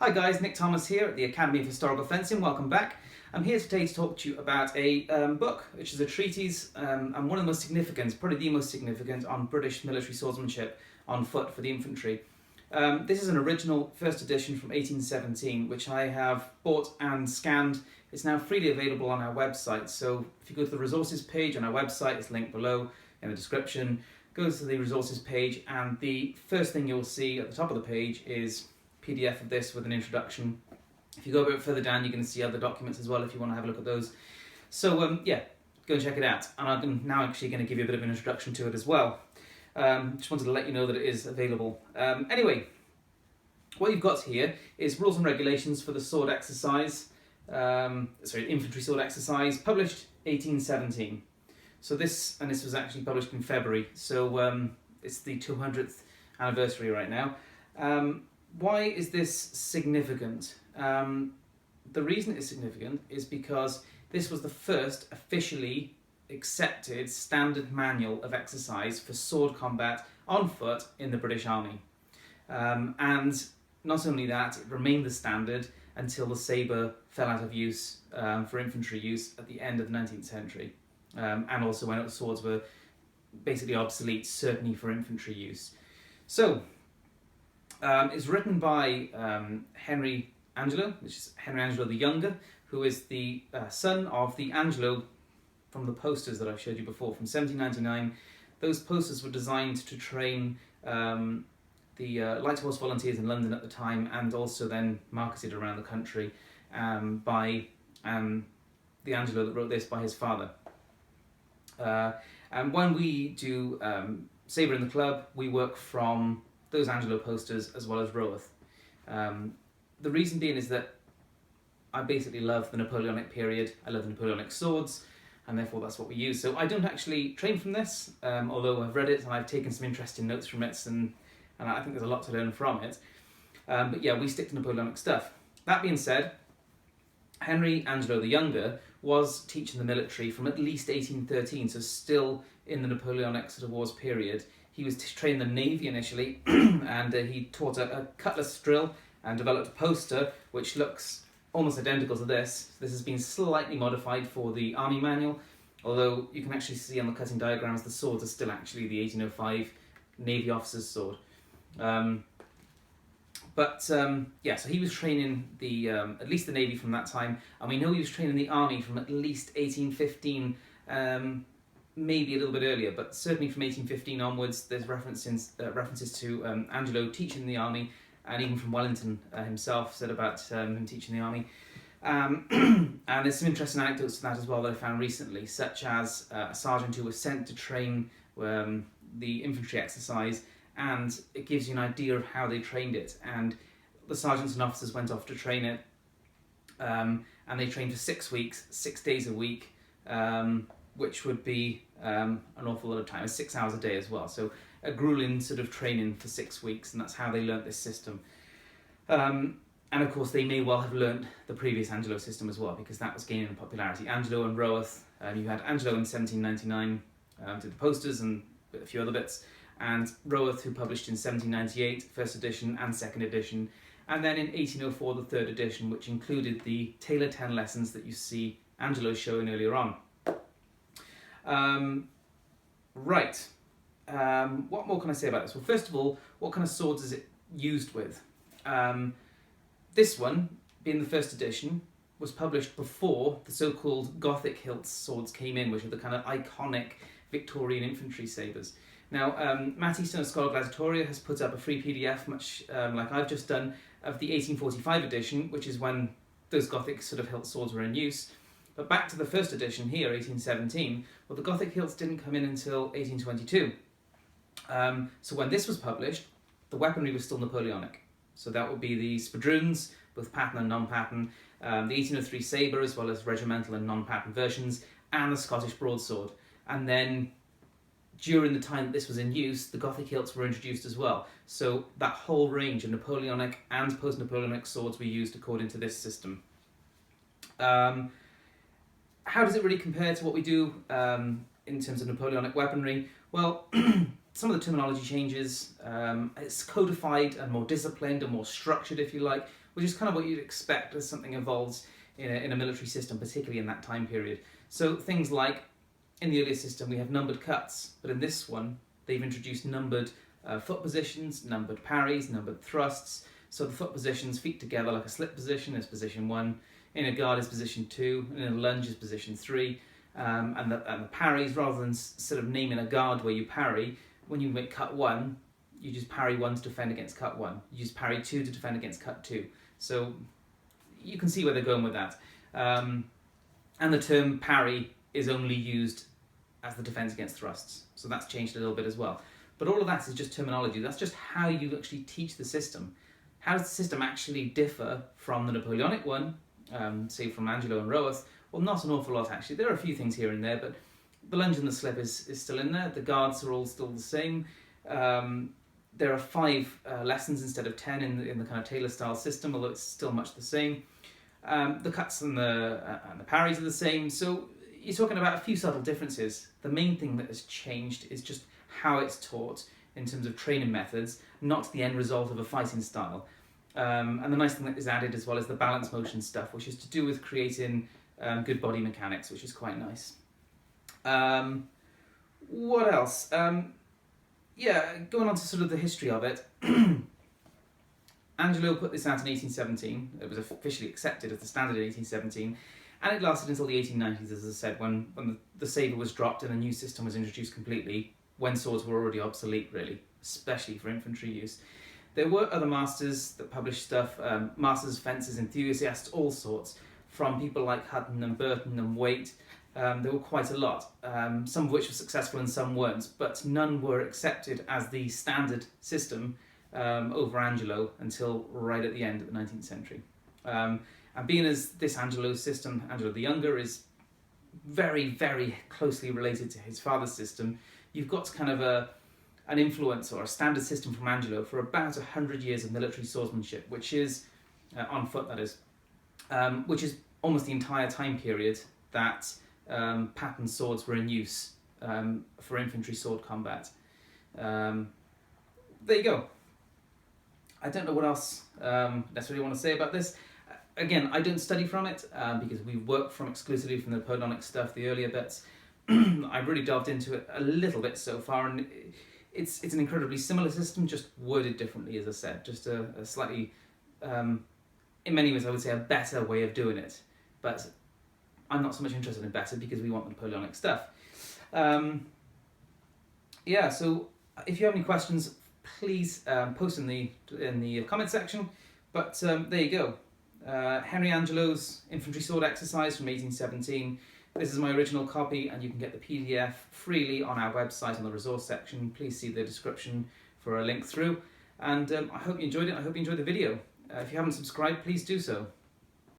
Hi guys, Nick Thomas here at the Academy of Historical Fencing. Welcome back. I'm here today to talk to you about a book, which is a treatise and one of the most significant, probably the most significant, on British military swordsmanship on foot for the infantry. This is an original first edition from 1817, which I have bought and scanned. It's now freely available on our website, so if you go to the resources page on our website, it's linked below in the description. Go to the resources page, and the first thing you'll see at the top of the page is PDF of this with an introduction. If you go a bit further down, you're going to see other documents as well if you want to have a look at those. So yeah, go and check it out. And I'm now actually going to give you a bit of an introduction to it as well. Just wanted to let you know that it is available. Anyway, what you've got here is rules and regulations for the sword exercise, infantry sword exercise, published 1817. So this was actually published in February, so it's the 200th anniversary right now. Why is this significant? The reason it's significant is because this was the first officially accepted standard manual of exercise for sword combat on foot in the British Army. And not only that, it remained the standard until the sabre fell out of use for infantry use at the end of the 19th century. And also when swords were basically obsolete, certainly for infantry use. So, it's written by Henry Angelo, which is Henry Angelo the Younger, who is the son of the Angelo from the posters that I've showed you before, from 1799. Those posters were designed to train the light horse volunteers in London at the time, and also then marketed around the country by the Angelo that wrote this by his father. And when we do Sabre in the Club, we work from those Angelo posters as well as Roworth. The reason being is that I basically love the Napoleonic period, I love the Napoleonic swords, and therefore that's what we use. So I don't actually train from this, although I've read it and I've taken some interesting notes from it, and I think there's a lot to learn from it. But yeah, we stick to Napoleonic stuff. That being said, Henry Angelo the Younger was teaching the military from at least 1813, so still in the Napoleonic sort of wars period. He was trained in the Navy initially, and he taught a cutlass drill and developed a poster which looks almost identical to this. This has been slightly modified for the Army manual, although you can actually see on the cutting diagrams the swords are still actually the 1805 Navy officer's sword. Yeah, so he was training the at least the Navy from that time, and we know he was training the Army from at least 1815, maybe a little bit earlier, but certainly from 1815 onwards. There's references to Angelo teaching the Army, and even from Wellington himself said about him teaching the Army. And there's some interesting anecdotes to that as well that I found recently, such as a sergeant who was sent to train the infantry exercise, and it gives you an idea of how they trained it. And the sergeants and officers went off to train it, and they trained for 6 weeks, 6 days a week, which would be an awful lot of time, 6 hours a day as well. So a grueling sort of training for 6 weeks, and that's how they learnt this system. And of course, they may well have learnt the previous Angelo system as well, because that was gaining in popularity. Angelo and Roworth, you had Angelo in 1799, did the posters and a few other bits, and Roworth, who published in 1798, first edition and second edition, and then in 1804, the third edition, which included the Taylor 10 lessons that you see Angelo showing earlier on. What more can I say about this? Well, first of all, what kind of swords is it used with? This one, being the first edition, was published before the so-called Gothic hilt swords came in, which are the kind of iconic Victorian infantry sabres. Now, Matt Easton of Scholar Gladiatoria has put up a free PDF, much like I've just done, of the 1845 edition, which is when those Gothic sort of hilt swords were in use. But back to the first edition here, 1817, well, the Gothic hilts didn't come in until 1822. So when this was published, the weaponry was still Napoleonic. So that would be the spadroons, both pattern and non-pattern, the 1803 sabre, as well as regimental and non-pattern versions, and the Scottish broadsword. And then during the time that this was in use, the Gothic hilts were introduced as well. So that whole range of Napoleonic and post-Napoleonic swords were used according to this system. How does it really compare to what we do in terms of Napoleonic weaponry? Well, some of the terminology changes. It's codified and more disciplined and more structured, if you like, which is kind of what you'd expect as something evolves in a military system, particularly in that time period. So things like, in the earlier system we have numbered cuts, but in this one they've introduced numbered foot positions, numbered parries, numbered thrusts. So the foot positions, feet together like a slip position, is position 1, in a guard is position 2, and in a lunge is position 3. And the parries, rather than sort of naming a guard where you parry, when you make cut 1, you just parry 1 to defend against cut 1. You just parry 2 to defend against cut 2. So you can see where they're going with that. And the term parry is only used as the defense against thrusts. So that's changed a little bit as well. But all of that is just terminology. That's just how you actually teach the system. How does the system actually differ from the Napoleonic one, say from Angelo and Roas? Well, not an awful lot actually. There are a few things here and there, but the lunge and the slip is still in there. The guards are all still the same. There are 5 lessons instead of 10 in the kind of Taylor style system, although it's still much the same. The cuts and the parries are the same. So you're talking about a few subtle differences. The main thing that has changed is just how it's taught in terms of training methods, not the end result of a fighting style. And the nice thing that is added as well is the balance motion stuff, which is to do with creating good body mechanics, which is quite nice. What else? Yeah, going on to sort of the history of it. Angelo put this out in 1817. It was officially accepted as the standard in 1817, and it lasted until the 1890s, as I said, when the sabre was dropped and a new system was introduced completely, when swords were already obsolete, really, especially for infantry use. There were other masters that published stuff, masters, fencers, enthusiasts, all sorts, from people like Hutton and Burton and Waite. There were quite a lot, some of which were successful and some weren't, but none were accepted as the standard system over Angelo until right at the end of the 19th century. And being as this Angelo's system, Angelo the Younger, is very, very closely related to his father's system, you've got kind of an influence or a standard system from Angelo for about 100 years of military swordsmanship, which is, on foot that is, which is almost the entire time period that patterned swords were in use for infantry sword combat. There you go. I don't know what else necessarily want to say about this. Again, I don't study from it because we work from exclusively from the Napoleonic stuff, the earlier bits. I've really delved into it a little bit so far, and it's an incredibly similar system, just worded differently, as I said. Just a slightly, in many ways, I would say a better way of doing it. But I'm not so much interested in better because we want the Napoleonic stuff. Yeah, so if you have any questions, please post in the comment section. But there you go. Henry Angelo's infantry sword exercise from 1817. This is my original copy, and you can get the PDF freely on our website on the resource section. Please see the description for a link through. And I hope you enjoyed it. I hope you enjoyed the video. If you haven't subscribed, please do so.